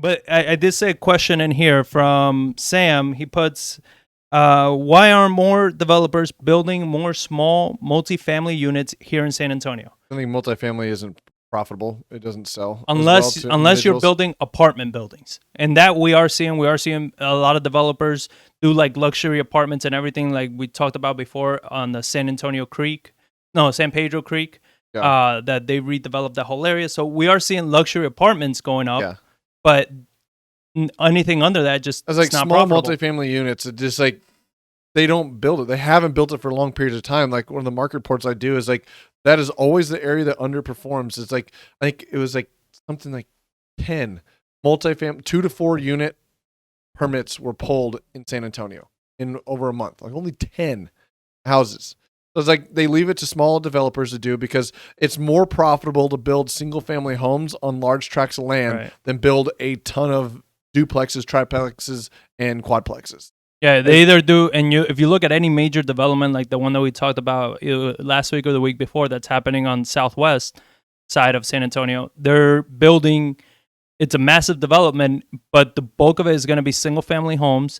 But I did say a question in here from Sam. He puts, why aren't more developers building more small multifamily units here in San Antonio? I think multifamily isn't profitable. It doesn't sell Unless to you're individuals. building apartment buildings, and that we are seeing a lot of developers do like luxury apartments and everything, like we talked about before on the San Pedro Creek. Yeah. That they redeveloped the whole area. So we are seeing luxury apartments going up, Yeah. but anything under that just It's like it's not small profitable. multifamily units. It just like they don't build it. They haven't built it for long periods of time. Like one of the market reports I do is like that is always the area that underperforms. It's like I think it was like something like 10 multifamily 2 to 4 unit permits were pulled in San Antonio in over a month. Like only 10 houses. So it's like they leave it to small developers to do because it's more profitable to build single family homes on large tracts of land than build a ton of duplexes, triplexes, and quadplexes. Yeah, they either do, and if you look at any major development like the one that we talked about last week or the week before, that's happening on southwest side of San Antonio, they're building. It's a massive development, but the bulk of it is going to be single family homes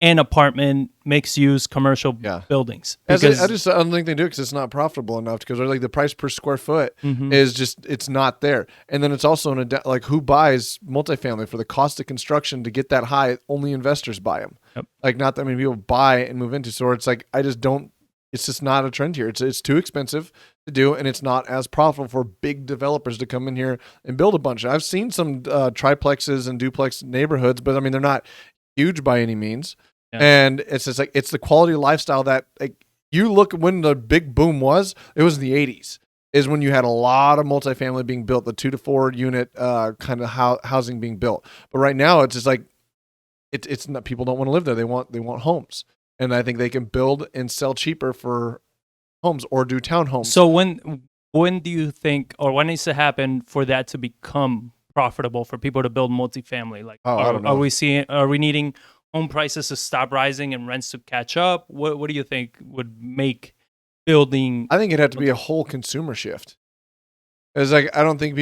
and apartment mixed use commercial buildings. I don't think they do it because it's not profitable enough. Because like the price per square foot is just it's not there, and then it's also like who buys multifamily for the cost of construction to get that high? Only investors buy them. Yep. Like not that many people buy and move into. So it's like I just don't. It's just not a trend here. It's too expensive to do, and it's not as profitable for big developers to come in here and build a bunch. I've seen some triplexes and duplex neighborhoods, but I mean they're not huge by any means. Yeah. And it's just like it's the quality of lifestyle that like you look when the big boom was. It was in the 80s. Is when you had a lot of multifamily being built, the 2 to 4 unit kind of housing being built. But right now, it's just like it's not, people don't want to live there. They want homes, and I think they can build and sell cheaper for homes or do townhomes. So when do you think, or when needs to happen for that to become profitable for people to build multifamily? Like, I don't know. Are we needing home prices to stop rising and rents to catch up? What do you think would make building? I think it'd have to be a whole consumer shift. It's like I don't think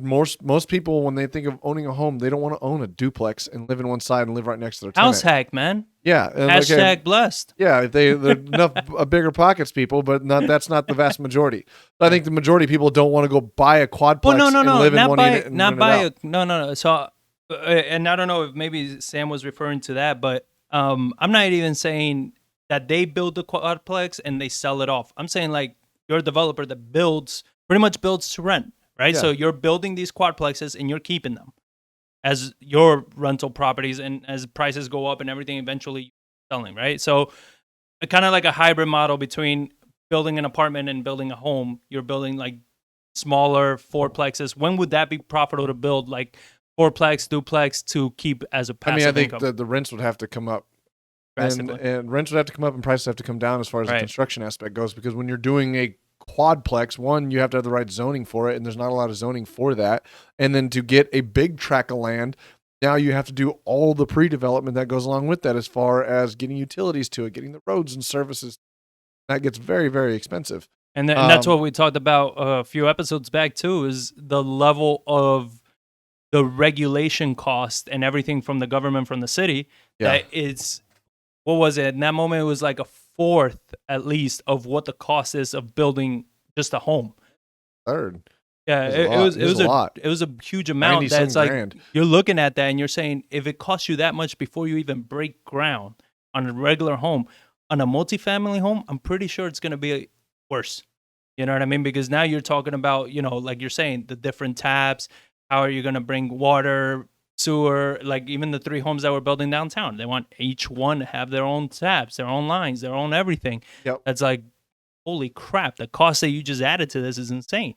most people when they think of owning a home, they don't want to own a duplex and live in one side and live right next to their tenant. House hack, man. Yeah. Hashtag blessed. Yeah, they're enough bigger pockets people, but that's not the vast majority. I think the majority of people don't want to go buy a quadplex and live in one unit and rent it out. No. So, and I don't know if maybe Sam was referring to that, but I'm not even saying that they build the quadplex and they sell it off. I'm saying like you're a developer that pretty much builds to rent, right? Yeah. So you're building these quadplexes and you're keeping them as your rental properties, and as prices go up and everything, eventually selling, right? So kind of like a hybrid model between building an apartment and building a home. You're building like smaller fourplexes. When would that be profitable to build like fourplex, duplex to keep as a passive income? I think the rents would have to come up. And rents would have to come up and prices have to come down as far as the construction aspect goes, because when you're doing a quadplex, one, you have to have the right zoning for it, and there's not a lot of zoning for that. And then to get a big tract of land, now you have to do all the pre-development that goes along with that, as far as getting utilities to it, getting the roads and services. That gets very, very expensive. And that's what we talked about a few episodes back too, is the level of the regulation cost and everything from the government, from the city. Yeah. That it's, what was it? In that moment, it was like a fourth at least of what the cost is of building just a home. Third. Yeah, it was a lot. It was a huge amount. That's like grand. You're looking at that and you're saying, if it costs you that much before you even break ground on a regular home, on a multifamily home, I'm pretty sure it's going to be worse. You know what I mean? Because now you're talking about, like you're saying, the different taps. How are you going to bring water, sewer? Like even the 3 homes that we're building downtown, they want each one to have their own taps, their own lines, their own everything. Yep. That's like, holy crap, the cost that you just added to this is insane.